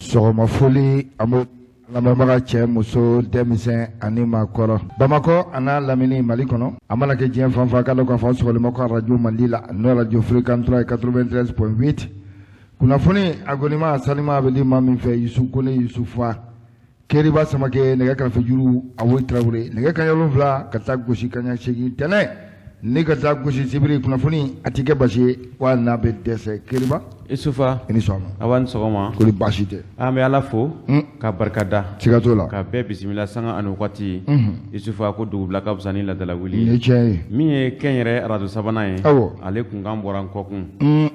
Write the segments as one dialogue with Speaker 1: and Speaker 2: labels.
Speaker 1: sɔgɔma foli an bɛ lamɛnbaga cɛ muso denmisɛn ani maakɔrɔ Bamakɔ a n'a lamini Mali kɔnɔ a mana kɛ diɲɛ fan fan k'a dɔn k'a fɔ sɔgɔlima ko radio Mali la n'o radio fréquence 93.8 kunnafoni a gɔnima a sanima a bɛ di maa min fɛ Yusu Kone Yusufa Keriba Samakɛ nɛgɛ kɛrɛfɛ juru Awoyi Tarawele nɛgɛ kanɲɛ 7 ka taa gosi kanɲɛ 8 tɛnɛ ni ka taa gosi sibiri kunnafoni a ti kɛ basi ye wa n'a bɛ dɛsɛ Keriba
Speaker 2: Isufa
Speaker 1: i ni sɔgɔma
Speaker 2: awa ni sɔgɔma
Speaker 1: kori basi tɛ
Speaker 2: an bɛ Ala fo ka barikada
Speaker 1: siga t'o la
Speaker 2: ka bɛɛ bisimila sanga ani wagati Isufa ko dugubila ka fisa ni ladala wuli
Speaker 1: ni tiɲɛ ye
Speaker 2: min ye kɛnyɛrɛ radio sabanan ye
Speaker 1: awɔ
Speaker 2: ale kunkan bɔra n kɔkun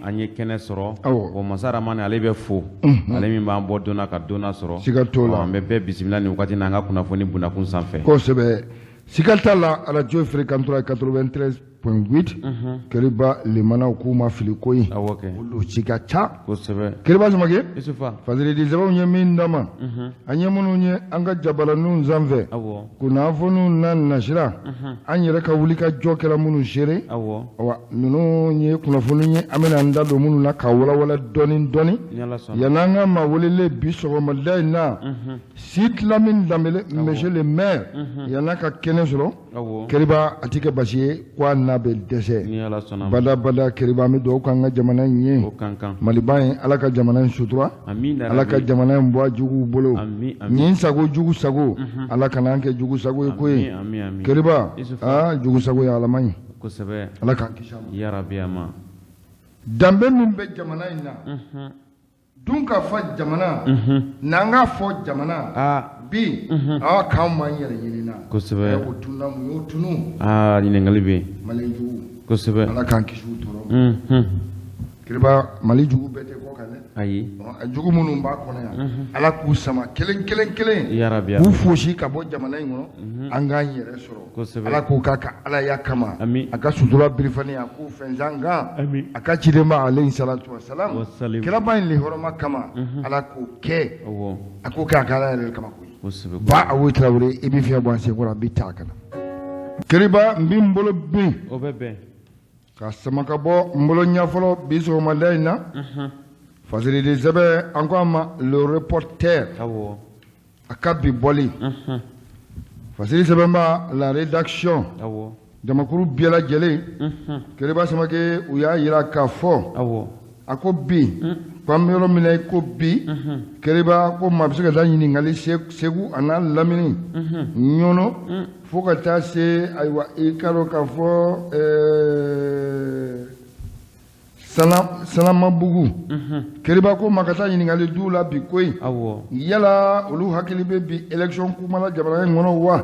Speaker 2: an ye kɛnɛ sɔrɔ wa masa Ramani ale bɛ fo ale min b'an bɔ donna ka donna sɔrɔ
Speaker 1: siga t'o la
Speaker 2: an bɛ bɛɛ bisimila ni wagati n'an ka kunnafoni bundakun sanfɛ
Speaker 1: kosɛbɛ siga t'a la radio fréquence 93.8 Keriba limanaw k'u ma fili ko ye
Speaker 2: awɔ kɛ
Speaker 1: olu ci ka ca
Speaker 2: kosɛbɛ
Speaker 1: Keriba Samakɛ
Speaker 2: Isufa
Speaker 1: fazilidi sɛbɛnw ye min d'a ma an ye minnu ye an ka jabaraninw sanfɛ
Speaker 2: awɔ
Speaker 1: kunnafoniw n'a nasira an yɛrɛ ka wuli ka jɔ kɛra minnu seere
Speaker 2: awɔ
Speaker 1: awa ninnu ye kunnafoni ye an bɛna an da don minnu na ka walawala dɔɔni dɔɔni
Speaker 2: ni Ala sɔnna
Speaker 1: yan'an ka maa welelen bi sɔgɔmada in na Sidy Lamini Danbele monsieur le maire yan'a ka kɛnɛ sɔrɔ
Speaker 2: awɔ
Speaker 1: Keriba a ti kɛ basi ye ko n'a bɛ dɛsɛ
Speaker 2: ni Ala sɔnna
Speaker 1: bada Keriba an bɛ dugawu k'an ka jamana in ye
Speaker 2: o kankan
Speaker 1: Maliba in Ala ka jamana in sutura
Speaker 2: amin
Speaker 1: Ala ka jamana in bɔ a juguw bolo
Speaker 2: amin
Speaker 1: nin sago jugu sago Ala kana an kɛ jugu sago ye ko ye
Speaker 2: amin
Speaker 1: Keriba jugu sago ye Ala man ɲi
Speaker 2: kosɛbɛ
Speaker 1: Ala k'an kisi a ma
Speaker 2: ya rabi ama
Speaker 1: danbe min bɛ jamana in na dun ka fɔ jamana n'an ka fɔ jamana bi k'an m'an yɛrɛ ɲinina
Speaker 2: kosɛbɛ
Speaker 1: o tunna mun y'o tunu
Speaker 2: ɲininkali bɛ yen
Speaker 1: Mali jugu
Speaker 2: kosɛbɛ
Speaker 1: Ala k'an kisi u tɔɔrɔ Keriba Mali jugu bɛɛ tɛ kɔ kan dɛ
Speaker 2: ayi
Speaker 1: jugu minnu b'a kɔnɔ yan Ala k'u sama kelen
Speaker 2: ya rabi
Speaker 1: k'u fosi ka bɔ jamana in kɔnɔ an k'an yɛrɛ sɔrɔ
Speaker 2: kosɛbɛ
Speaker 1: Ala k'o k'a ka Alaya kama
Speaker 2: amin
Speaker 1: a ka sutura birifani a k'u fɛnzan kan
Speaker 2: amin
Speaker 1: a ka cidenba alayhi salatu wasalam
Speaker 2: wasalim
Speaker 1: kiraba in lehɔrɔma kama Ala k'o kɛ
Speaker 2: awɔ
Speaker 1: a k'o kɛ a ka Ala yɛrɛ kama koyi
Speaker 2: kosɛbɛ
Speaker 1: ba Awoyi Tarawele i bɛ fiɲɛ bɔ an senkɔrɔ a bɛ taa kana Keriba n bɛ n bolo bin
Speaker 2: o bɛ bɛn
Speaker 1: ka sama ka bɔ n bolo ɲɛfɔlɔ bi sɔgɔmada in na Fazilidi Sɛbɛ an ko a ma le reporter
Speaker 2: awɔ
Speaker 1: a ka bi bɔli Fazilidi Sɛbɛnba la rédaction
Speaker 2: awɔ
Speaker 1: jamakuru bɛɛ lajɛlen Keriba Samakɛ u y'a jira k'a fɔ
Speaker 2: awɔ
Speaker 1: a ko bi ko an bɛ yɔrɔ min na ko bi Keriba ko maa bɛ se ka taa ɲininkali Segu a n'a Lamini ɲɔnɔ fo ka taa se ayiwa i ka dɔn k'a fɔ Sanamabugu Keriba ko maa ka taa ɲininkali du la bi koyi yala olu hakili bɛ bi élection kuma la jamana in kɔnɔ wa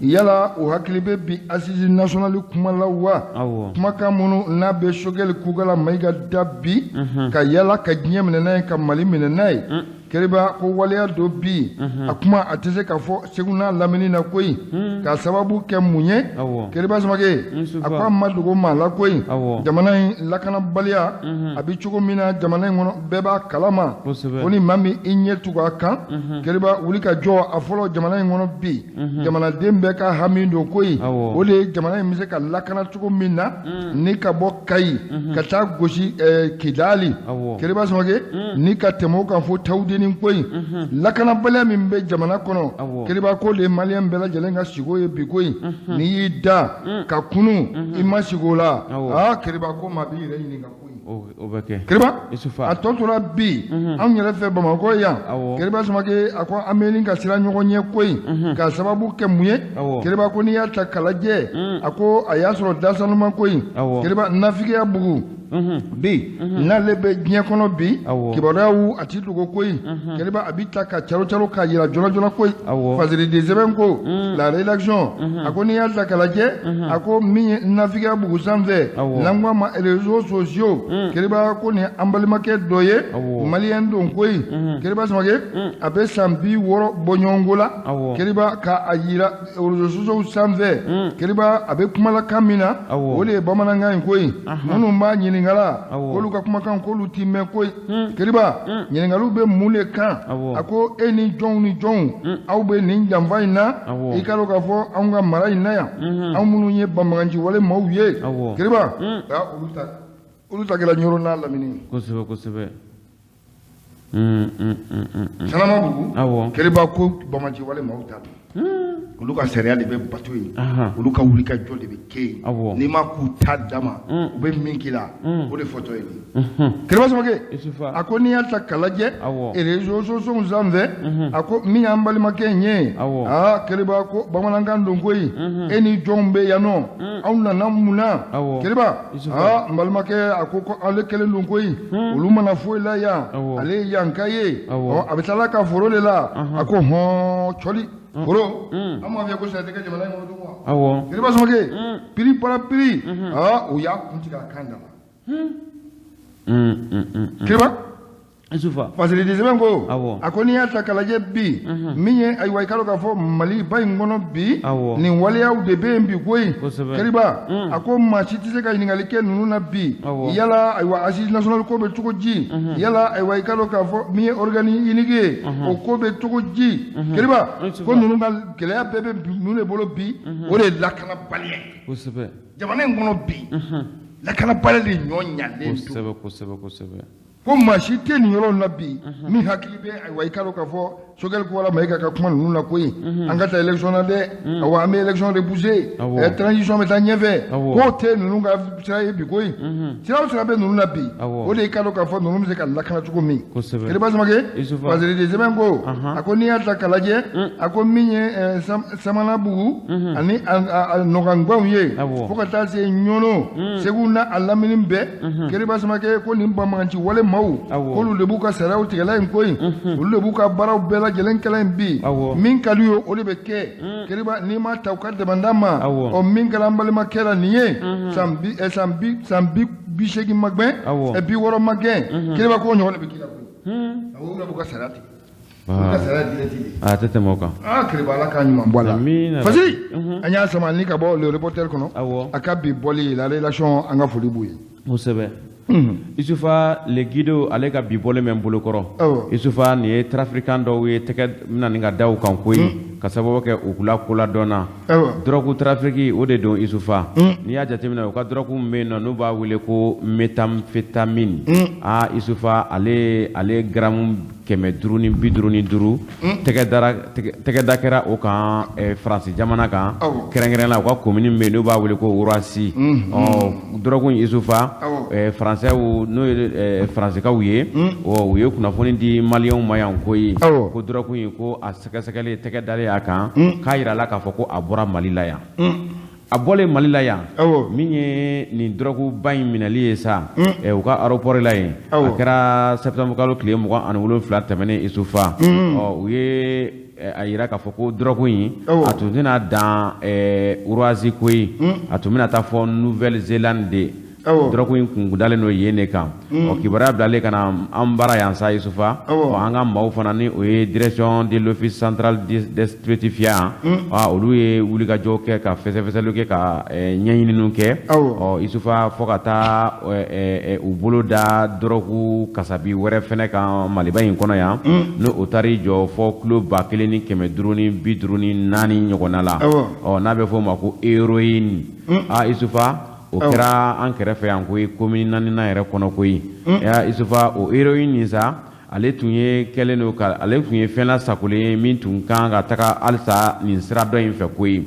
Speaker 1: yala o hakili bɛ bi assise nationale kuma la wa kumakan minnu n'a bɛ Sogɛli Kugala Mayiga da bi ka yala ka diɲɛ minɛ n'a ye ka Mali minɛ n'a ye Keriba ko waleya dɔ bi a kuma a tɛ se ka fɔ Segu n'a Lamini na koyi ka sababu kɛ mun ye Keriba Samakɛ a ko an ma dogo maa la koyi jamana in lakanabaliya a bɛ cogo min na jamana in kɔnɔ bɛɛ b'a kalama ko ni maa min i ɲɛ tugu a kan Keriba wuli ka jɔ a fɔlɔ jamana in kɔnɔ bi jamanaden bɛɛ ka hami don koyi o de ye jamana in bɛ se ka lakana cogo min na ni ka bɔ Kayi ka taa gosi Kidali Keriba Samakɛ ni ka tɛmɛ o kan fo Tawudeni koyi lakanabaliya min bɛ jamana kɔnɔ Keriba ko de ye maliyɛn bɛɛ lajɛlen ka sigo ye bi koyi n'i y'i da ka kunu i ma sigi o la Keriba ko maa b'i yɛrɛ ɲininka koyi
Speaker 2: o bɛ kɛ
Speaker 1: Keriba a tɔ tora bi anw yɛrɛ fɛ Bamakɔ yan Keriba Samakɛ a ko an bɛ nin ka sira ɲɔgɔn ɲɛ koyi ka sababu kɛ mun ye Keriba ko n'i y'a ta k'a lajɛ a ko a y'a sɔrɔ dasanuma koyi Keriba nafigiya bugu bi n'ale bɛ diɲɛ kɔnɔ bi kibaruyaw a ti dogo koyi Keriba a bɛ ta ka caro k'a jira joona koyi Fazilidi Sɛbɛn ko la rédaction a ko n'i y'a ta k'a lajɛ a ko min ye nafigiya bugu sanfɛ n'an ko a ma réseaux sociaux Keriba ko nin an balimakɛ dɔ ye maliyɛn don koyi Keriba Samakɛ a bɛ san 60 bɔ ɲɔgɔnko la Keriba k'a jira réseaux sociaux sanfɛ Keriba a bɛ kumalakan min na o de ye bamanankan in koyi minnu b'a ɲininkala k'olu ka kumakan k'olu ti mɛn koyi Keriba ɲininkaliw bɛ mun de kan a ko e ni jɔnw aw bɛ nin janfa in na i ka dɔn k'a fɔ anw ka mara in na yan anw minnu ye banbaganciwale maaw ye Keriba olu ta kɛra ɲɔrɔ n'a Lamini
Speaker 2: kosɛbɛ
Speaker 1: Sanamabugu Keriba ko Bamaji wale maaw ta olu ka sariya de bɛ bato ye olu ka wuli ka jɔ de bɛ kɛ yen n'i ma k'u ta dama u bɛ min k'i la o de fɔtɔ ye Keriba Samakɛ a ko n'i y'a ta k'a lajɛ réseaux sociaux sanfɛ a ko min y'an balimakɛ in ye Keriba ko bamanankan don koyi e ni jɔnw bɛ yan nɔ aw nana mun na Keriba n balimakɛ a ko ale kelen don koyi olu mana foyi la yan ale ye yanka ye a bɛ taala ka foro de la a ko hɔn cɔli foro an m'a fɔ ko sɛnɛtɛkɛ jamana in kɔnɔ tun wa Keriba Samakɛ piri para piri o y'a kun tigɛ a kan da la Keriba facilité sɛbɛn ko a ko n'i y'a ta k'a lajɛ bi min ye ayiwa i k'a dɔn k'a fɔ Mali ba in kɔnɔ bi nin waleyaw de bɛ yen bi koyi Keriba a ko maa si tɛ se ka ɲininkali kɛ ninnu na bi yala ayiwa assise nationale ko bɛ cogo di yala ayiwa i k'a dɔn k'a fɔ min ye organisme unique ye o ko bɛ cogo di Keriba ko ninnu ka gɛlɛya bɛɛ bɛ ninnu de bolo bi o de ye lakanabaliya ye jamana in kɔnɔ bi lakanabaliya de ɲɔ ɲalen don ko maa si tɛ nin yɔrɔ la bi min hakili bɛ ayiwa i k'a dɔn k'a fɔ Sogɛli ko Mayiga ka kuma ninnu na koyi an ka taa élection na dɛ awa an bɛ élection repousser transition bɛ taa ɲɛfɛ k'o tɛ ninnu ka sira ye bi koyi sira o sira bɛ ninnu na bi o de i k'a dɔn k'a fɔ ninnu bɛ se ka lakana cogo min Keriba Samakɛ facilité sɛbɛn ko a ko n'i y'a ta k'a lajɛ a ko min ye Samanabugu ani a Nɔgɔngbɛnw ye fo ka taa se Ɲɔnɔ Segu n'a a lamini bɛɛ Keriba Samakɛ ko nin banbagaci wale maaw k'olu de b'u ka sariyaw tigɛla in koyi olu de b'u ka baaraw bɛɛ lajɛlen kɛla in bi min ka d'u ye o de bɛ kɛ Keriba n'i ma ta u ka dɛmɛnda ma min kɛra an balimakɛ la nin ye san 80 ma gɛn bi 6 ma gɛn Keriba k'o ɲɔgɔn de bɛ k'i la koyi olu de b'u ka sariya tigɛ ka sariya tigɛ
Speaker 2: a tɛ tɛmɛ o kan
Speaker 1: Keriba Ala k'a ɲuman bɔ a la Fasili an y'a sama ni ka bɔ le reporter kɔnɔ a ka bi bɔli la relation an ka foli b'u ye
Speaker 2: kosɛbɛ Isufa le guido ale ka bi bɔlen bɛ n bolokɔrɔ Isufa nin ye trafiquant dɔw ye tɛgɛ bɛna nin ka da u kan koyi ka sababu kɛ u kula kola dɔnna drogue trafic o de don Isufa n'i y'a jateminɛ u ka drogue min bɛ yen nɔ n'u b'a wele ko méthamphétamine Isufa ale gramme 555 tɛgɛ da kɛra o kan France jamana kan kɛrɛnkɛrɛnnen la u ka commune min bɛ yen n'u b'a wele ko Ourossy drogue Isufa Français n'o ye Fransikaw ye u ye kunnafoni di Maliyɛnw ma yan koyi ko drogue in ko a sɛgɛsɛgɛli tɛgɛ dalen a kan k'a yira la k'a fɔ ko a bɔra Mali la yan a bɔlen Mali la yan min ye nin drogue ba in minɛli ye sa u ka aéroport la yen a kɛra septembre kalo tile 27 tɛmɛnen Isufa u ye a yira k'a fɔ ko drogue in a tun tɛna dan Ourossy koyi a tun bɛna taa fɔ Nouvelle-Zélande de drogue in kun dalen n'o yen de kan kibaruya bilalen ka na an baara yan sa Isufa an ka maaw fana ni o ye direction de l'office central des stupéfiants olu ye wulikajɔ kɛ ka fɛsɛfɛsɛliw kɛ ka ɲɛɲininiw kɛ Isufa fo ka taa u bolo da drogue kasabi wɛrɛ fɛnɛ kan Maliba in kɔnɔ yan n'o o taar'i jɔ fɔ kilo 1554 ɲɔgɔnna la n'a bɛ fɔ o ma ko héroïne Isufa o kɛra an kɛrɛfɛ yan koyi commune 4nan yɛrɛ kɔnɔ koyi Isufa o héroïne nin sa ale tun ye kɛlen don ka ale tun ye fɛn lasagolen ye min tun kan ka taga halisa nin sira dɔ in fɛ koyi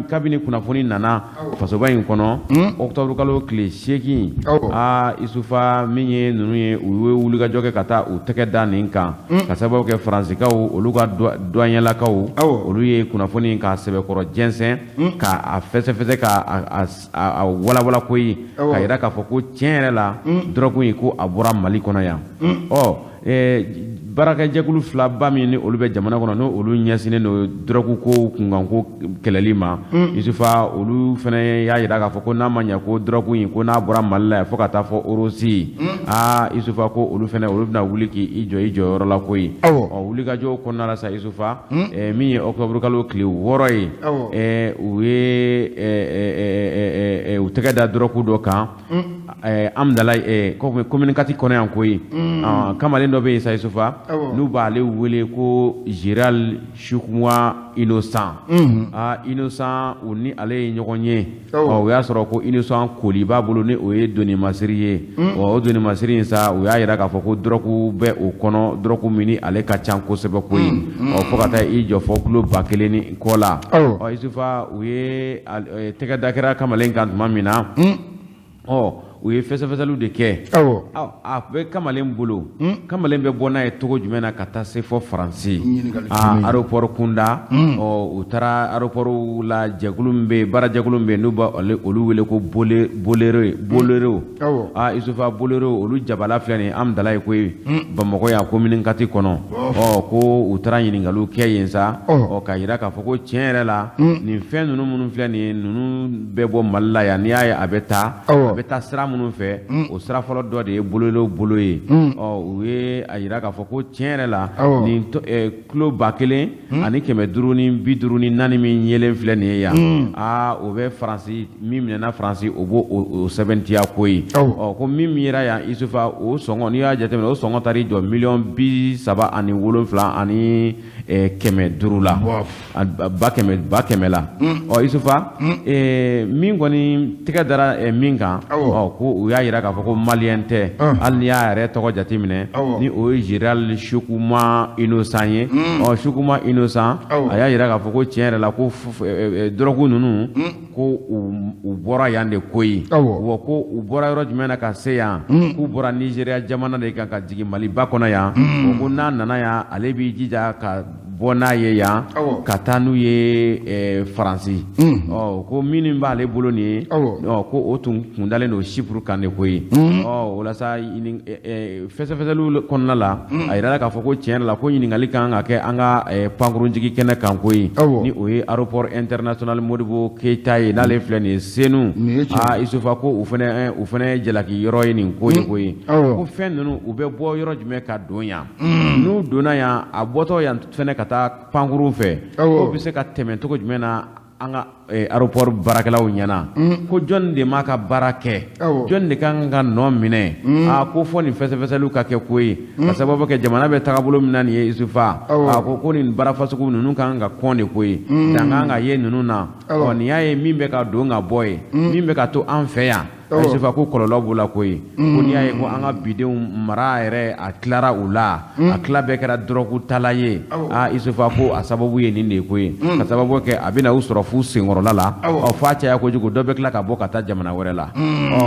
Speaker 2: kabini kunnafoni nana fasoba in kɔnɔ octobre kalo tile 8 Isufa min ye ninnu ye u ye wulikajɔ kɛ ka taa u tɛgɛ da nin kan ka sababu kɛ Faransikaw olu ka douanièrlakaw olu ye kunnafoni k'a sɛbɛkɔrɔ jɛnsɛn k'a fɛsɛfɛsɛ k'a walawala koyi ka yira k'a fɔ ko tiɲɛ yɛrɛ la drogue in ko a bɔra Mali kɔnɔ yan baarakɛjɛkulu filaba min ni olu bɛ jamana kɔnɔ n'o olu ɲɛsinnen don drogue ko kunkanko kɛlɛli ma Isufa olu fana y'a yira k'a fɔ ko n'a ma ɲɛ ko drogue in ko n'a bɔra Mali la fo ka taa fɔ Ourossy Isufa ko olu bɛna wuli k'i jɔ i jɔyɔrɔ la koyi wulikajɔ kɔnɔna la sa Isufa min ye octobre kalo tile 6 ye u ye u tɛgɛ da drogue dɔ kan Amdalaye communicatif kɔnɔ yan koyi kamalen dɔ bɛ yen sa Isufa n'u b'ale wele ko Général Chukuma Innocent Innocent u ni ale ye ɲɔgɔn ye o y'a sɔrɔ ko Innocent koli b'a bolo ni o ye doni masiri ye o doni masiri in sa u y'a yira k'a fɔ ko drogue bɛ o kɔnɔ drogue min ni ale ka ca kosɛbɛ koyi fo ka taa i jɔ fɔ kilo 1000 ni kɔ la Isufa u ye tɛgɛ da kɛra kamalen kan tuma min na u ye fɛsɛfɛsɛliw de kɛ a bɛ kamalen bolo kamalen bɛ bɔ n'a ye cogo jumɛn na ka taa se fɔ Faransi aéroport kunda u taara aéroport la jɛkulu min bɛ yen baarajɛkulu min bɛ yen n'u b'a olu wele ko Bolero Isufa Bolero olu jabala filɛ nin ye Amdalaye koyi Bamakɔ yan communicatif kɔnɔ ko u taara ɲininkaliw kɛ yen sa k'a jira k'a fɔ ko tiɲɛ yɛrɛ la nin fɛn ninnu minnu filɛ nin ye ninnu bɛ bɔ Mali la yan n'i y'a ye a bɛ taa sira minnu fɛ o sira fɔlɔ dɔ de ye Bolero bolo ye u ye a jira k'a fɔ ko tiɲɛ yɛrɛ la nin kilo 1000 ani 554 min yelen filɛ nin ye yan o bɛ Faransi min minɛna Faransi o b'o o sɛbɛntiya koyi ko min yera yan Isufa o sɔngɔ n'i y'a jateminɛ o sɔngɔ taara jɔ 37,7 ani 500 la ba kɛmɛ la Isufa min kɔni tɛgɛ dara min kan ko u y'a jira k'a fɔ ko malien tɛ hali n'i y'a yɛrɛ tɔgɔ jateminɛ ni o ye Général Chukuma Innocent ye Chukuma Innocent a y'a jira k'a fɔ ko tiɲɛ yɛrɛ la ko drogue ninnu ko u bɔra yan de koyi wa ko u bɔra yɔrɔ jumɛn na ka se yan k'u bɔra Nigeria jamana de kan ka jigin Maliba kɔnɔ yan ko n'a nana yan ale b'i jija ka bɔ n'a ye yan ka taa n'u ye Faransi ko minnu b'ale bolo nin ye ko o tun kundalen don Chypre kan de koyi o la sa fɛsɛfɛsɛliw kɔnɔna la a yirala k'a fɔ ko tiɲɛ la ko ɲininkali kan ka kɛ an ka pankurunjigi kɛnɛ kan koyi ni o ye aéroport international Modibo Keita ye n'ale filɛ nin ye Senu Isufa ko u fana ye jalaki yɔrɔ ye nin ko ye koyi ko fɛn ninnu u bɛ bɔ yɔrɔ jumɛn ka don yan n'u donna yan a bɔtɔ yan fɛnɛ ka taa pankurun fɛ o bɛ se ka tɛmɛ cogo jumɛn na an ka aéroport baarakɛlaw ɲɛna ko jɔn de m'a ka baara kɛ jɔn de kan ka nɔ minɛ ko fɔ nin fɛsɛfɛsɛliw ka kɛ koyi ka sababu kɛ jamana bɛ tagabolo min na nin ye Isufa ko nin baara fasugu ninnu kan ka kɔn de koyi dan kan ka ye ninnu na nin y'a ye min bɛ ka don ka bɔ ye min bɛ ka to an fɛ yan Isufa ko kɔlɔlɔ b'o la koyi ko n'i y'a ye ko an ka bidenw mara yɛrɛ a tilara u la a tila bɛɛ kɛra drogue tala ye Isufa ko a sababu ye nin de ye koyi ka sababu kɛ a bɛna u sɔrɔ fu senkɔrɔla la f'a caya kojugu dɔ bɛ tila ka bɔ ka taa jamana wɛrɛ la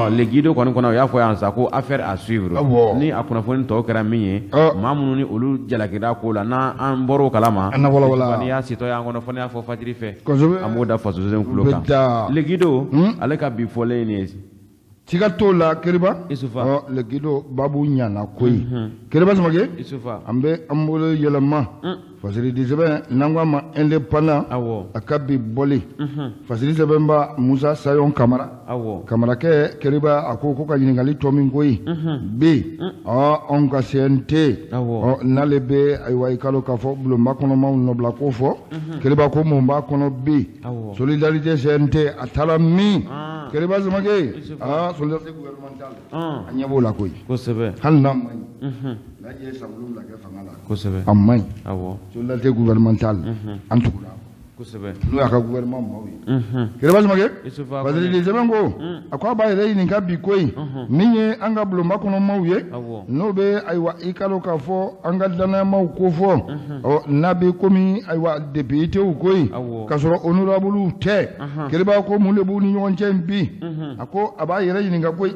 Speaker 2: le guide kɔni kɔnɔ u y'a fɔ yan sa ko affaire à suivre ni a kunnafoni tɔw kɛra min ye maa minnu ni olu jalakira ko la n'an bɔr'o kalama n'i y'a sitɔ y'an kɔnɔ fɔ ne y'a fɔ fajiri fɛ an b'o da faso sen kulo kan le guide ale ka bi fɔlen nin ye
Speaker 1: Tiga t'o la Keriba le guido babu ɲana koyi Keriba Samake an bɛ an bolo yɛlɛma fasiri di sɛbɛn n'an k'a ma indépendant a ka bi bɔli fasiri sɛbɛn ba Musa Sayon Kamara Kamarakɛ Keriba a ko ka ɲininkali tɔ min koyi bi anw ka CNT n'ale bɛ ayiwa i kalo k'a fɔ bulonba kɔnɔmaw nɔbila ko fɔ Keriba ko mun b'a kɔnɔ bi solidarité CNT a taara min Keriba Samake solidarité gouvernementale a ɲɛ b'o la koyi hali n'a man ɲi lajɛ san 7 kɛ fanga la a man ɲi solidarité gouvernementale an tugula n'o y'a ka gouvernement maaw ye Keriba Samake Fasili de sɛbɛn ko a ko a b'a yɛrɛ ɲininka bi koyi min ye an ka bulonba kɔnɔ maaw ye n'o bɛ ayiwa i kalo k'a fɔ an ka danayamaw ko fɔ n'a bɛ komi ayiwa députéw koyi k'a sɔrɔ honorable tɛ Keriba ko mun de b'u ni ɲɔgɔn cɛ bi a ko a b'a yɛrɛ ɲininka koyi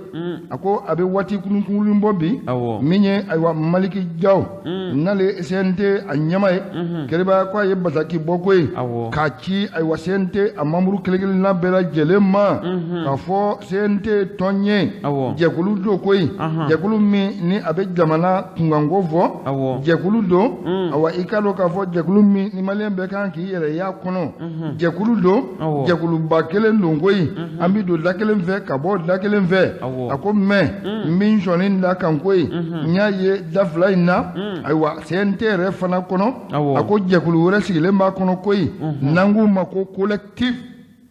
Speaker 1: a ko a bɛ waati kunkurunnin bɔ bi min ye ayiwa Maliki Jaw n'ale CNT a ɲɛma ye Keriba ko a ye bataki bɔ koyi k'a ci ayiwa CNT a membre kelen-kelenna bɛɛ lajɛlen ma k'a fɔ CNT tɔn ye jɛkulu do koyi jɛkulu min ni a bɛ jamana kunkanko fɔ jɛkulu do awa i k'a dɔn k'a fɔ jɛkulu min ni maliyɛn bɛɛ kan k'i yɛrɛ y'a kɔnɔ jɛkulu do jɛkuluba kelen don koyi an bɛ don da kelen fɛ ka bɔ da kelen fɛ a ko mais n bɛ n sɔnni da kan koyi n y'a ye da fila in na ayiwa CNT yɛrɛ fana kɔnɔ a ko jɛkulu wɛrɛ sigilen b'a kɔnɔ koyi n'an k'u ma ko collectif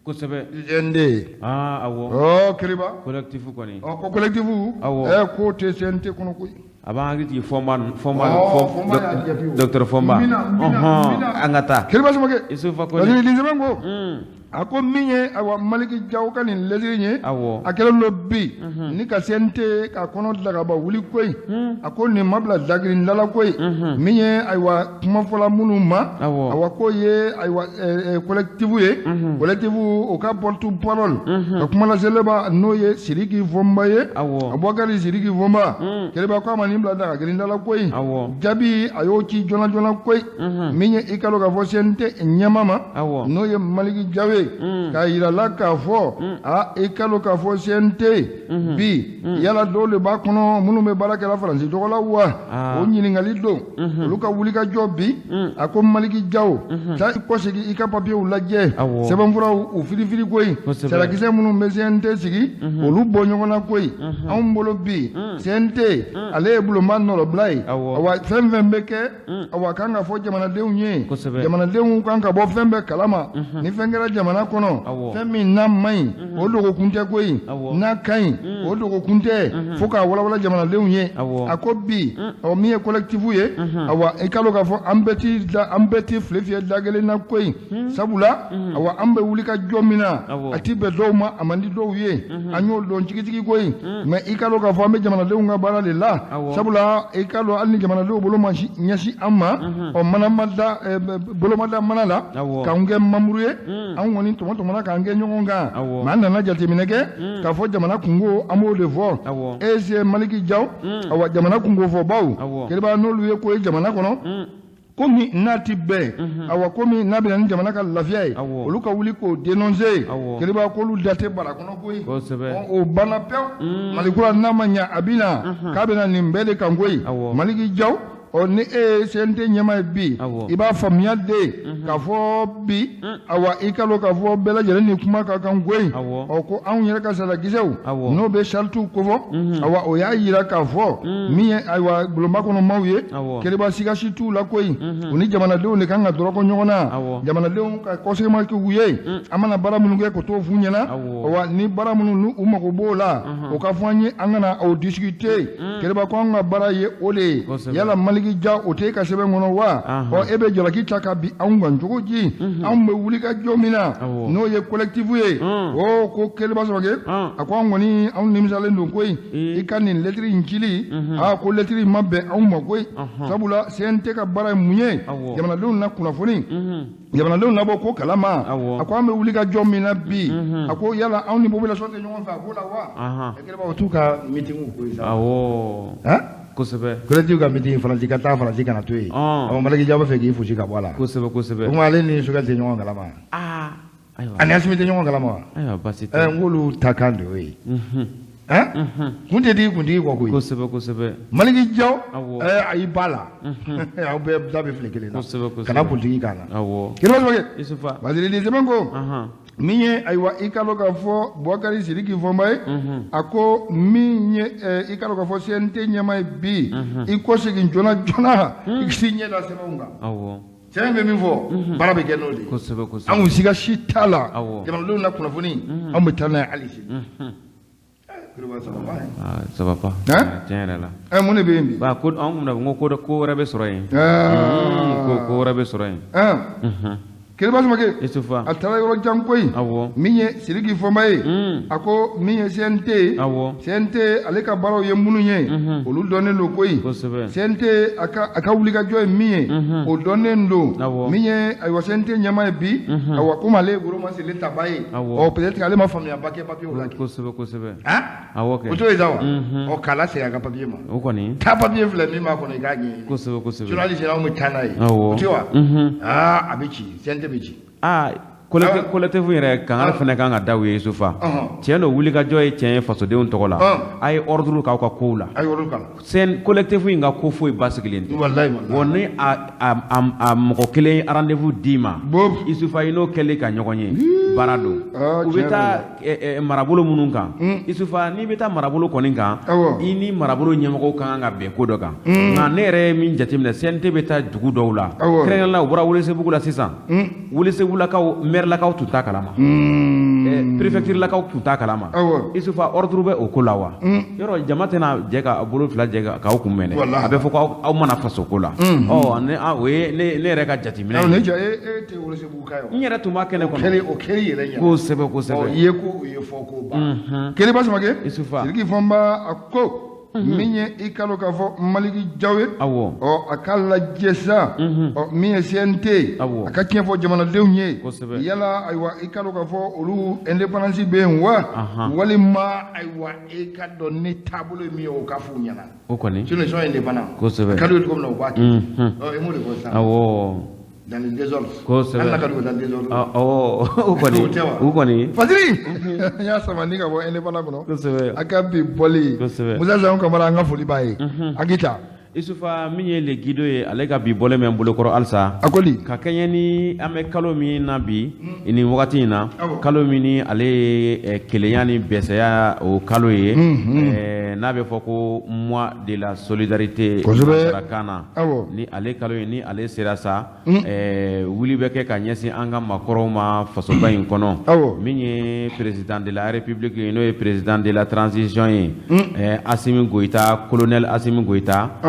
Speaker 2: kosɛbɛ
Speaker 1: CND
Speaker 2: awɔ
Speaker 1: kiriba
Speaker 2: collectif kɔni
Speaker 1: ko collectif ko te CNT kono koyi
Speaker 2: a b'an hakili jigin Fɔnba Dr Fɔnba an ka taa
Speaker 1: kiriba Samakɛ
Speaker 2: Isufa
Speaker 1: ko ni sɛbɛn ko a ko min ye awa Maliki Jaw ka nin lettre ye a kɛlen do bi ni ka CNT ka kɔnɔ dilan ka ban wuli koyi a ko nin ma bila dagirin dala koyi min ye ayiwa kuma fɔla minnu ma awa ko ye ayiwa collectif ye collectif o ka porte parole ka kuma laseleba n'o ye Sidiki Fɔnba ye Abubakari Sidiki Fɔnba kɛlɛba ko a ma nin bila dagirin dala koyi jaabi a y'o ci joona joona koyi min ye i ka dɔn k'a fɔ CNT ɲɛma ma n'o ye Maliki Jaw ye k'a yirala k'a fɔ i ka dɔn k'a fɔ CNT bi yala dɔw de b'a kɔnɔ minnu bɛ baara kɛla Faransi tɔgɔ la wa o ɲininkali don olu ka wulikajɔ bi a ko Maliki Jaw taa i kɔsegin i ka papiyew lajɛ sɛbɛnfuraw u firifiri koyi sarakisɛ minnu bɛ CNT sigi olu bɔ ɲɔgɔn na koyi anw bolo bi CNT ale ye bulonba nɔrɔbila ye awa fɛn fɛn bɛ kɛ awa kan ka fɔ jamanadenw ye jamanadenw kan ka bɔ fɛn bɛɛ kalama ni fɛn kɛra jamana kɔnɔ fɛn min n'a man ɲi o dogokun tɛ koyi n'a ka ɲi o dogokun tɛ fo k'a walawala jamanadenw ye a ko bi min ye collectif ye awa i ka dɔn k'a fɔ an bɛɛ ti file fiyɛ da kelen na koyi sabula awa an bɛ wuli ka jɔ min na a ti bɛn dɔw ma a man di dɔw ye an y'o dɔn tigitigi koyi mais i ka dɔn k'a fɔ an bɛ jamanadenw ka baara de la sabula i ka dɔn hali ni jamanadenw bolo ma ɲɛsin an ma bolo ma da mana la k'an kɛ membre ye an kɔni tɔmɔtɔmɔna k'an kɛ ɲɔgɔn kan mais an nana jateminɛ kɛ k'a fɔ jamana kungo an b'o de fɔ EC Maliki Jaw awa jamana kungo fɔbaw kɛlɛba n'olu ye ko ye jamana kɔnɔ komi n'a ti bɛn awa komi n'a bɛna ni jamana ka lafiya ye olu ka wuli k'o dénoncer kɛlɛba k'olu da tɛ bara kɔnɔ koyi o banna pewu Malikura n'a ma ɲɛ a bɛna k'a bɛna nin bɛɛ de kan koyi Maliki Jaw ni e ye CNT ɲɛma ye bi i b'a faamuya de k'a fɔ bi awa i ka dɔn k'a fɔ bɛɛ lajɛlen ni kuma ka kan koyi ko anw yɛrɛ ka sarakisɛw n'o bɛ charitiw kofɔ awa o y'a yira k'a fɔ min ye ayiwa bulonba kɔnɔ maaw ye kɛlɛba sigasi t'u la koyi u ni jamanadenw de kan ka dɔrɔkɔ ɲɔgɔn na jamanadenw ka kɔsegema kɛ u ye an mana baara minnu kɛ k'o t'o f'u ɲɛna awa ni baara minnu u mago b'o la o ka fɔ an ye an kana o discuter kɛlɛba ko an ka baara ye o de ye yala Maliki Jaw o tɛ ka sɛbɛn kɔnɔ wa e bɛ jalaki ta ka bi anw kan cogo di anw bɛ wuli ka jɔ min na n'o ye collectif ye ko Kɛlɛba Samakɛ a ko an kɔni anw nimisalen don koyi i ka nin lettre in cili ko lettre in ma bɛn anw ma koyi sabula CNT ka baara ye mun ye jamanadenw na kunnafoni jamanadenw nabɔ ko kalama a ko an bɛ wuli ka jɔ min na bi a ko yala anw ni population tɛ ɲɔgɔn fɛ a ko la wa Kɛlɛba o t'u ka meeting koyi sa
Speaker 2: kosɛbɛ
Speaker 1: collectif ka meeting Faransi ka taa Faransi kana to yen Maliki Jaw bɛ fɛ k'i fosi ka bɔ a la
Speaker 2: kosɛbɛ
Speaker 1: o ale ni Sogɛl tɛ ɲɔgɔn kalama ani Asimi tɛ ɲɔgɔn kalama wa n k'olu ta kan de y'o ye kun tɛ digi kuntigi kɔ koyi
Speaker 2: kosɛbɛ
Speaker 1: Maliki Jaw a y'i ba la aw bɛɛ da bɛ fili kelen na kana politiki k'a la Kɛlɛba Samakɛ Bazili sɛbɛn ko min ye ayiwa i ka dɔn k'a fɔ Bubakari Sidiki Fɔnba ye a ko min ye i ka dɔn k'a fɔ CNT ɲɛma ye bi i kɔsegin joona joona i k'i ɲɛ da sɛbɛnw kan sɛbɛn bɛ min fɔ baara bɛ kɛ n'o de ye anw sigasi t'a la jamanadenw na kunnafoni anw bɛ taa n'a ye hali sini
Speaker 2: ça va pas tiɲɛ yɛrɛ la
Speaker 1: mun de bɛ yen bi
Speaker 2: ko anw kun na ko wɛrɛ bɛ sɔrɔ yen ko wɛrɛ bɛ sɔrɔ yen
Speaker 1: Kɛlɛba Samakɛ a taara yɔrɔ jan koyi min ye Sidiki Fɔnba ye a ko min ye CNT CNT ale ka baaraw ye minnu ye olu dɔnnen don koyi CNT a ka wulikajɔ ye min ye o dɔnnen don min ye ayiwa CNT ɲɛma ye bi awa komi ale ye Goro Masile taba ye peut-être ale ma faamuyaba kɛ papiyew la
Speaker 2: kosɛbɛ
Speaker 1: o t'o ye sa wa k'a lasegin a ka papiye ma
Speaker 2: o kɔni
Speaker 1: taa papiye filɛ min b'a kɔnɔ i k'a ɲɛɲini
Speaker 2: kosɛbɛ
Speaker 1: journaliste anw bɛ taa n'a ye o tɛ wa a bɛ ci CNT bɛ ci
Speaker 2: collectif yɛrɛ kan fana kan ka da u ye Isufa tiɲɛ don wulikajɔ ye tiɲɛ ye fasodenw tɔgɔ la a ye ordre k'aw ka kow la collectif in ka ko foyi basigilen tɛ wa ni a mɔgɔ kelen rendez-vous d'i ma Isufa i n'o kɛlen ka ɲɔgɔn ye baara don u bɛ taa marabolo minnu kan isufa n'i bɛ taa marabolo kɔni kan i ni marabolo ɲɛmɔgɔw kan ka bɛn ko dɔ kan nka ne yɛrɛ ye min jateminɛ CNT bɛ taa dugu dɔw la kɛrɛnkɛrɛnnenya la u bɔra Welesebugu la sisan Welesebugulakaw mairelakaw tun t'a kalama préfecturelakaw tun t'a kalama isufa ordre bɛ o ko la wa yɔrɔ jama tɛna jɛ ka bolo fila jɛ k'aw kunbɛn dɛ a bɛ fɔ ko aw mana faso ko la o ye ne yɛrɛ ka jateminɛ ye n yɛrɛ tun b'a kɛnɛ kɔnɔ
Speaker 1: o kɛli yɛrɛ ɲɛ
Speaker 2: kosɛbɛ kosɛbɛ
Speaker 1: i ye ko o ye fɔ ko ba Keriba Samakɛ Sidiki Fɔnba a ko min ye i kalo k'a fɔ Maliki Jaw ye a ka lajɛ sa min ye CNT a ka tiɲɛ fɔ jamanadenw ye yala ayiwa i kalo k'a fɔ olu indépendance bɛ yen wa walima ayiwa i ka dɔn ne taabolo ye min ye o ka f'u ɲɛna
Speaker 2: o kɔni
Speaker 1: sinon ils sont indépendants
Speaker 2: kosɛbɛ
Speaker 1: ka d'u ye cogo min na u b'a kɛ i m'o de fɔ sisan dans le désordre hali n'a ka d'u ye dans le désordre
Speaker 2: u kɔni
Speaker 1: Fadili n y'a sama ni ka bɔ indépendant kɔnɔ a ka bi bɔli Musa Zango Kamara an ka foli b'a ye Agita
Speaker 2: Isufa min ye le guido ye ale ka bi bɔlen bɛ n bolokɔrɔ halisa
Speaker 1: a koli
Speaker 2: ka kɛɲɛ ni an bɛ kalo min na bi nin wagati in na kalo min ni ale ye kelenya ni bɛsɛya o kalo ye n'a bɛ fɔ ko mois de la solidarité nasarakan na ni ale kalo in ni ale sera sa wuli bɛ kɛ ka ɲɛsin an ka makɔrɔw ma fasoba in kɔnɔ min ye président de la république n'o ye président de la transition ye Assimi Goïta colonel Assimi Goïta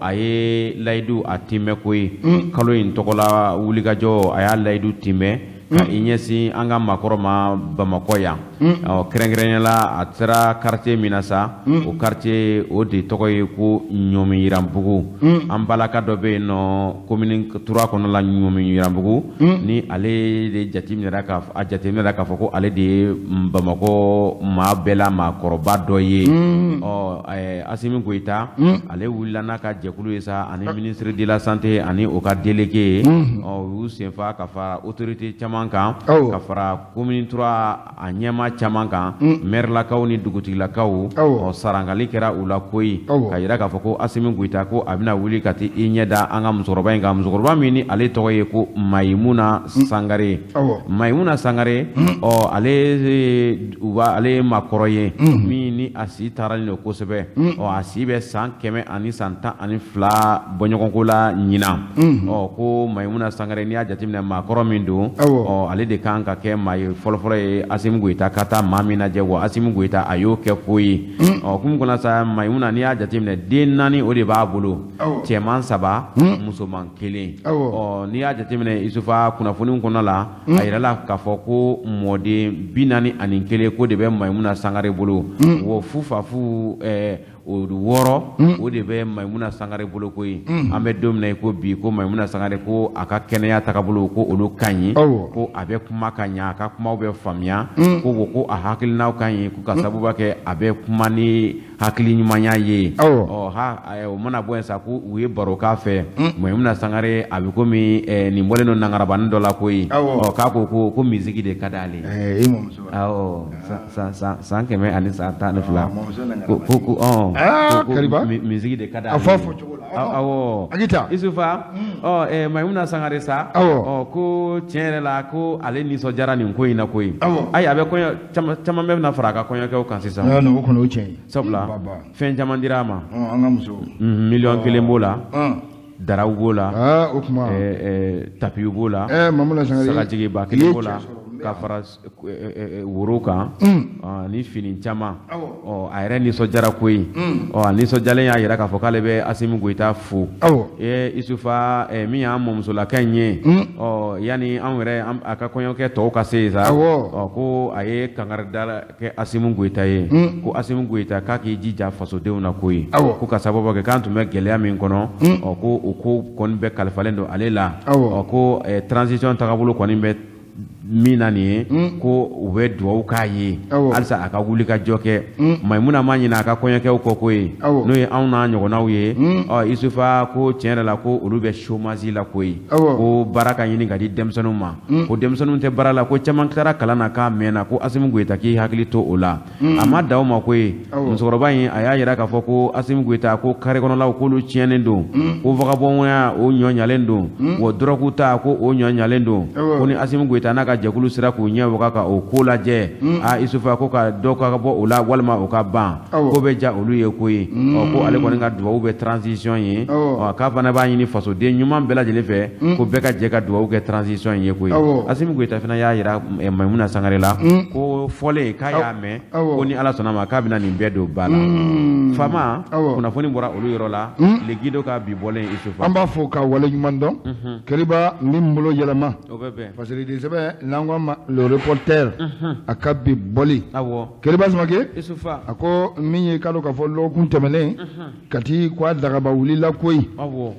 Speaker 2: a ye layidu a timɛ ko ye kalo in tɔgɔla wulikajɔ a y'a layidu timɛ ka i ɲɛsin an ka makɔrɔ ma Bamakɔ yan kɛrɛnkɛrɛnnenya la a sera quartier min na sa o quartier o de tɔgɔ ye ko Ɲɔmiyiranbugu an balaka dɔ bɛ yen nɔ commune 3 kɔnɔ la Ɲɔmiyiranbugu ni ale de jateminɛra k'a fɔ ko ale de ye Bamakɔ maa bɛɛ la maakɔrɔba dɔ ye Assimi Goïta ale wulila n'a ka jɛkulu ye sa ani ministre de la santé ani o ka délégué u y'u senfa ka fara autorité caman kan ka fara commune 3 a ɲɛma caman kan mairelakaw ni dugutigilakaw sarangali kɛra u la koyi ka yira k'a fɔ ko Assimi Goïta ko a bɛna wuli ka t'i ɲɛ da an ka musokɔrɔba in kan musokɔrɔba min ni ale tɔgɔ ye ko Mayimuna Sangare Mayimuna Sangare ale ye makɔrɔ ye min ni a si taaralen don kosɛbɛ a si bɛ san 112 bɔɲɔgɔnko la ɲinan ko Mayimuna Sangare n'i y'a jateminɛ maakɔrɔ min don ale de kan ka kɛ maa ye fɔlɔfɔlɔ ye Assimi Goïta ka taa maa min lajɛ wa Assimi Goïta a y'o kɛ ko ye kun kɔnɔ sa Mayimuna n'i y'a jateminɛ den 4 o de b'a bolo cɛman 3 musoman 1 n'i y'a jateminɛ Isufa kunnafoni kɔnɔ la a yirala k'a fɔ ko mɔden 41 ko de bɛ Mayimuna Sangare bolo wo fufafu o 6 o de bɛ Mayimuna Sangare bolo ko ye an bɛ don min na ko bi ko Mayimuna Sangare ko a ka kɛnɛya tagabolo ko olu ka ɲi ko a bɛ kuma ka ɲɛ a ka kumaw bɛ faamuya ko a hakilinaw ka ɲi ko ka sababu kɛ a bɛ kuma ni hakili ɲumanya ye o mana bɔ yen sa ko u ye baro k'a fɛ Mayimuna Sangare a bɛ komi nin bɔlen don nangarabani dɔ la ko ye k'a ko misiki de ka d'ale san 112
Speaker 1: Kariba
Speaker 2: misiki de ka d'ale
Speaker 1: a fɔ cogo la Agita
Speaker 2: Isufa Mayimuna Sangare sa ko tiɲɛ yɛrɛ la ko ale nisɔndiyara nin ko in na koyi ayi a bɛ kɔɲɔ caman bɛ na fara a ka kɔɲɔkɛw kan sisan
Speaker 1: o kɔni o tiɲɛ
Speaker 2: sabula fɛn caman dira a ma
Speaker 1: an ka muso
Speaker 2: miliyɔn 1 b'o la daraw b'o la
Speaker 1: o kuma
Speaker 2: tapiw b'o la
Speaker 1: Mayimuna Sangare
Speaker 2: sagajigi ba 1 b'o la ka fara woro kan ni fini caman a yɛrɛ nisɔndiyara koyi a nisɔndiyalen y'a yira k'a fɔ k'ale bɛ Assimi Goïta fo Isufa min y'an mɔmusolaka in ye yanni an yɛrɛ a ka kɔɲɔkɛ tɔw ka se yen sa ko a ye kangarida kɛ Assimi Goïta ye ko Assimi Goïta k'a k'i jija fasodenw na koyi ko ka sababu kɛ k'an tun bɛ gɛlɛya min kɔnɔ ko o ko kɔni bɛ kalifalen don ale la ko transition tagabolo kɔni bɛ min na nin ye ko u bɛ dugawu k'a ye halisa a ka wuli ka jɔ kɛ Mayimuna ma ɲinɛ a ka kɔɲɔkɛw kɔ ko ye n'o ye anw n'a ɲɔgɔnnaw ye Isufa ko tiɲɛ yɛrɛ la ko olu bɛ chômage la ko ye ko baara ka ɲini ka di denmisɛnninw ma ko denmisɛnninw tɛ baara la ko caman tilara kalan na k'a mɛnna ko Assimi Goïta k'i hakili to o la a ma dan o ma ko ye musokɔrɔba in a y'a yira k'a fɔ ko Assimi Goïta ko carré kɔnɔlaw k'olu tiɲɛnen don ko vagabondya o ɲɔ ɲalen don wa drogue ta ko o ɲɔ ɲalen don ko ni Assimi Goïta n'a ka ka jɛkulu sera k'u ɲɛ waga ka o ko lajɛ Isufa ko ka dɔ ka bɔ o la walima o ka ban ko bɛ ja olu ye ko ye ko ale kɔni ka duwawu bɛ transition ye k'a fana b'a ɲini fasoden ɲuman bɛɛ lajɛlen fɛ ko bɛɛ ka jɛ ka duwawu kɛ transition ye ko ye Asimi Goyita fana y'a yira Maimuna Sangare la ko fɔlen k'a y'a mɛn ko ni Ala sɔnna ma k'a bɛna nin bɛɛ don ba la Fama kunnafoni bɔra olu yɔrɔ la le Guido ka bi bɔlen Isufa
Speaker 1: an b'a fɔ ka wale ɲuman dɔn Keriba ni n bolo yɛlɛma
Speaker 2: o bɛ bɛn
Speaker 1: parce que sɛbɛ n'an ko a ma le reporter a ka bi bɔli Keriba Samake
Speaker 2: Isufa
Speaker 1: a ko min ye k'a dɔn k'a fɔ lɔgɔkun tɛmɛnen Kati ko Dagaba wulila koyi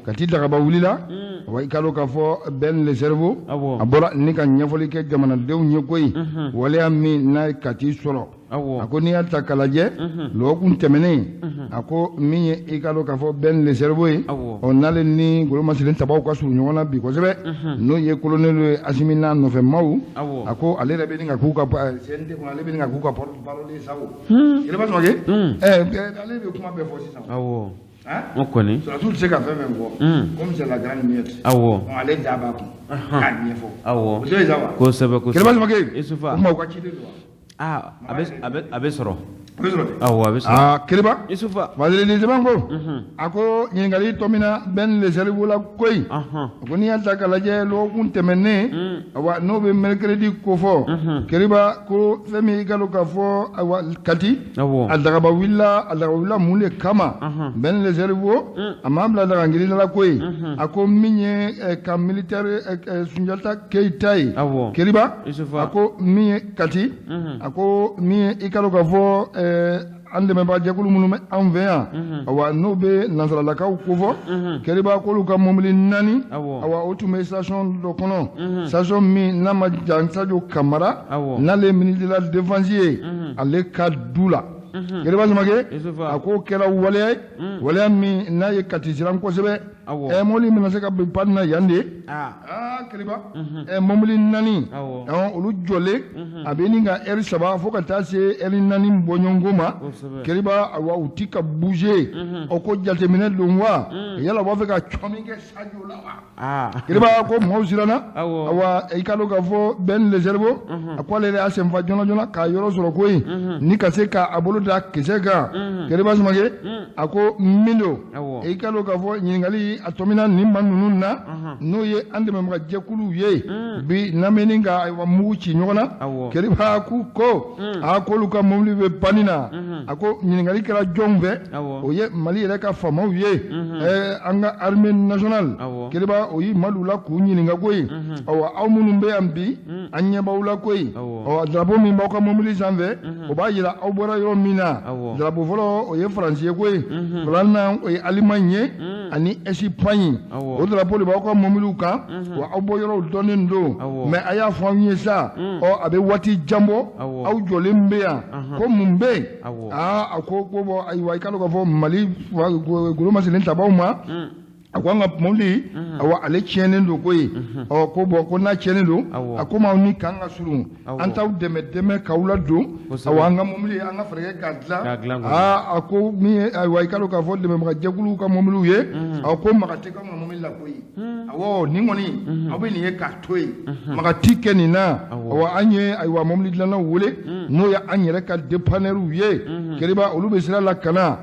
Speaker 1: Kati Dagaba wulila wa i k'a dɔn k'a fɔ Ben le cerveau a bɔra ni ka ɲɛfɔli kɛ jamanadenw ye koyi waleya min n'a ye Kati sɔrɔ a ko n'i y'a ta k'a lajɛ lɔgɔkun tɛmɛnen a ko min ye i k'a dɔn k'a fɔ Ben le cerveau ye n'ale ni Golo Maselen Tabaw ka surun ɲɔgɔn na bi kosɛbɛ n'o ye colonel ye Asimi n'a nɔfɛmaw a ko ale yɛrɛ bɛ nin ka k'u ka CNT kɔnɔ ale bɛ nin ka k'u ka porte-parole ye sago Keriba Samake ale bɛ kuma bɛɛ fɔ sisan
Speaker 2: o kɔni
Speaker 1: surasiw tɛ se ka fɛn fɛn fɔ comme c'est la grande muette ale da b'a kun k'a ɲɛfɔ o tɛ sa wa
Speaker 2: kosɛbɛ
Speaker 1: Keriba Samake
Speaker 2: Isufa
Speaker 1: o kuma o ka ciden don
Speaker 2: wa a bɛ sɔrɔ
Speaker 1: a bɛ sɔrɔ Keriba
Speaker 2: Isufa
Speaker 1: Fadilini Sɛbɛn ko a ko ɲininkali tɔ min na Ben le cerveau la koyi ko n'i y'a ta k'a lajɛ lɔgɔkun tɛmɛnen awa n'o bɛ mercredi ko fɔ Keriba ko fɛn min i ka dɔn k'a fɔ awa Kati a Dagaba wulila mun de kama Ben le cerveau a m'a bila daga la koyi a ko min ye ka militaire Sunjata Keita ye Keriba a ko min ye Kati a ko min ye i ka dɔn k'a fɔ an dɛmɛbaga jɛkulu minnu bɛ an fɛ yan awa n'o bɛ nansaralakaw ko fɔ Keriba k'olu ka mobili 4 awa o tun bɛ station dɔ kɔnɔ station min n'a ma jan Sadio Kamara n'ale ye ministre de la défense ye ale ka du la Keriba Samake a ko kɛra waleya min n'a ye Kati siran kosɛbɛ mobili min na se ka bin panne na yan de Keriba mobili 4 olu jɔlen a bɛ nin ka heure 3 fo ka taa se heure 4 bɔɲɔgɔnko ma Keriba awa u ti ka bouger o ko jateminɛ don wa yala u b'a fɛ ka cɔ min kɛ Sadio la wa Keriba ko maaw siranna awa i ka dɔn k'a fɔ Ben le cerveau a ko ale yɛrɛ y'a senfa joona k'a yɔrɔ sɔrɔ koyi ni ka se k'a bolo da kisɛ kan Keriba Samake a ko min don i ka dɔn k'a fɔ ɲininkali a tɔmina nin ma ninnu na n'o ye an dɛmɛbaga jɛkuluw ye bi n'an bɛ nin ka mugu ci ɲɔgɔn na Keriba k'u ko k'olu ka mobili bɛ panni na a ko ɲininkali kɛra jɔnw fɛ o ye Mali yɛrɛ ka faamaw ye an ka armée nationale Keriba o y'i Mali la k'u ɲininka koyi aw minnu bɛ yan bi an ɲɛ b'aw la koyi drapeau min b'aw ka mobili sanfɛ o b'a jira aw bɔra yɔrɔ min na drapeau fɔlɔ o ye Faransi ye koyi filanan o ye Allemagne ye ani Espagne o drapeau de b'aw ka mobiliw kan wa aw bɔ yɔrɔw dɔnnen don mais a y'a fɔ an ye sa a bɛ waati jan bɔ aw jɔlen bɛ yan ko mun bɛ yen a ko bɔ ayiwa i ka dɔn k'a fɔ Mali Golo Maselen Tabaw ma a ko an ka mobili awa ale tiɲɛnen don koyi ko bɔn ko n'a tiɲɛnen don a ko m'aw ni k'an ka surun an t'aw dɛmɛ k'aw ladon awa an ka mobili an ka fɛɛrɛ kɛ k'a dilan a ko min ye ayiwa i ka dɔn k'a fɔ dɛmɛbaga jɛkuluw ka mobiliw ye ko maga tɛ k'anw ka mobili la koyi awɔ nin kɔni aw bɛ nin ye k'a to yen maga ti kɛ nin na awa an ye ayiwa mobili dilannaw wele n'o ye an yɛrɛ ka dépanneurs ye Keriba olu bɛ sira la ka na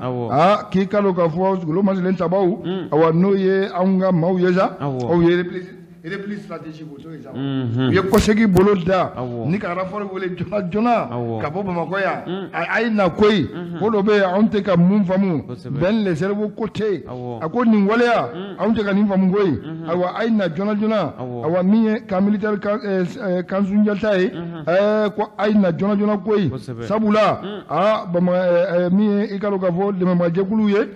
Speaker 1: k'i ka dɔn k'a fɔ Golo Maselen Tabaw awa n'o ye an ka maaw ye sa aw ye repli stratégique o t'o ye sa u ye kɔsegi bolo da ni ka rapport wele joona ka bɔ Bamakɔ yan a ye na koyi ko dɔ bɛ yen anw tɛ ka mun faamu Ben le cerveau ko tɛ a ko nin waleya anw tɛ ka nin faamu koyi ayiwa a ye na joona ayiwa min ye ka militaire kan Sunjata ye ko a ye na joona koyi sabula min ye i ka dɔn k'a fɔ dɛmɛbaga jɛkuluw ye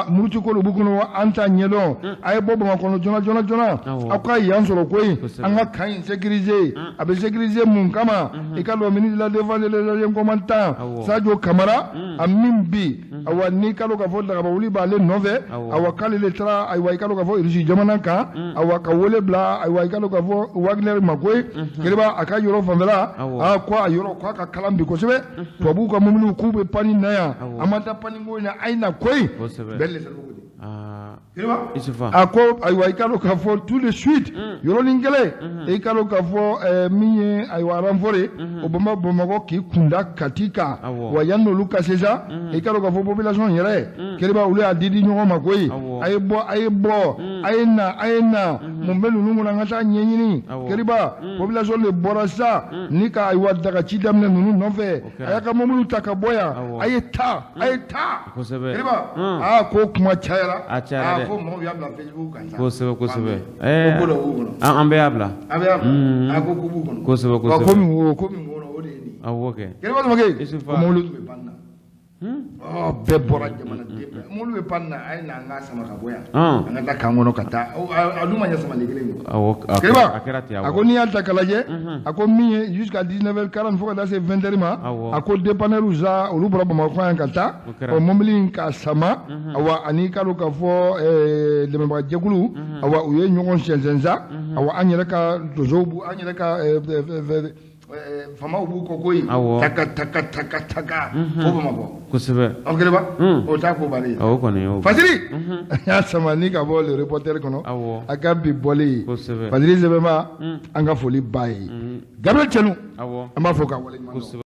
Speaker 1: muruti ko olu kɔnɔ an t'a ɲɛdɔn a ye bɔ Bamakɔ joona aw ka yan sɔrɔ koyi an ka kan in sécuriser a bɛ sécuriser mun kama i ka dɔn ministre de la défense et des anciens commandants Sadio Kamara a min bi awa n'i ka dɔn k'a fɔ Dagaba wuli b'ale nɔfɛ awa k'ale de taara ayiwa i ka dɔn k'a fɔ Irisi jamana kan awa ka wele bila ayiwa i ka dɔn k'a fɔ Wagner ma koyi Keriba a ka yɔrɔ fanfɛla ko a yɔrɔ k'a ka kalan bi kosɛbɛ tubabuw ka mobiliw k'u bɛ panni na yan an ma taa panni ko in na a ye na koyi bɛɛ le Isufa ako aywa ikalo ka fo tout de suite yoronin gele ikalo ka fo minye aywa ranfore obama bomako ki kunda katika wa yanno luka sesa ikalo ka fo population yere keriba ule adidi nyoko makoyi ayebo ayena mumbelu nungu ngata nyenyini keriba population le borasa nika aywa daga chidamne nunu nove ayaka momulu takaboya ayeta keriba ko kuma chayara ko mo yabla Facebook kanza
Speaker 2: ko sebe an be yabla
Speaker 1: ako kubu kono
Speaker 2: ko sebe
Speaker 1: ko mi ngono odeni
Speaker 2: okay
Speaker 1: keriba mo ke ko mo lu be panna be bora jamana dembe mo lu be panna ay na nga sama ka boya ngata kangono kata aduma nya sama legele keriba ako ni alta kalaje ako mi jusqu'à 19h40 faut que c'est 20h ma ako dépanner uza olu bora ba ko an kata o momli ka sama awa ani kalo ka fo de memba jegulu awa uye nyogon senzenza awa anyere ka tozobu anyere ka fama ubu kokoi taka ko mako
Speaker 2: kusebe
Speaker 1: okele ba o ta ko bale
Speaker 2: ko ni
Speaker 1: fasiri ya sama ni ka bo le reporter kono aka bi bole fasiri zebe ma anga foli bayi Gabriel Chenu amba foka wale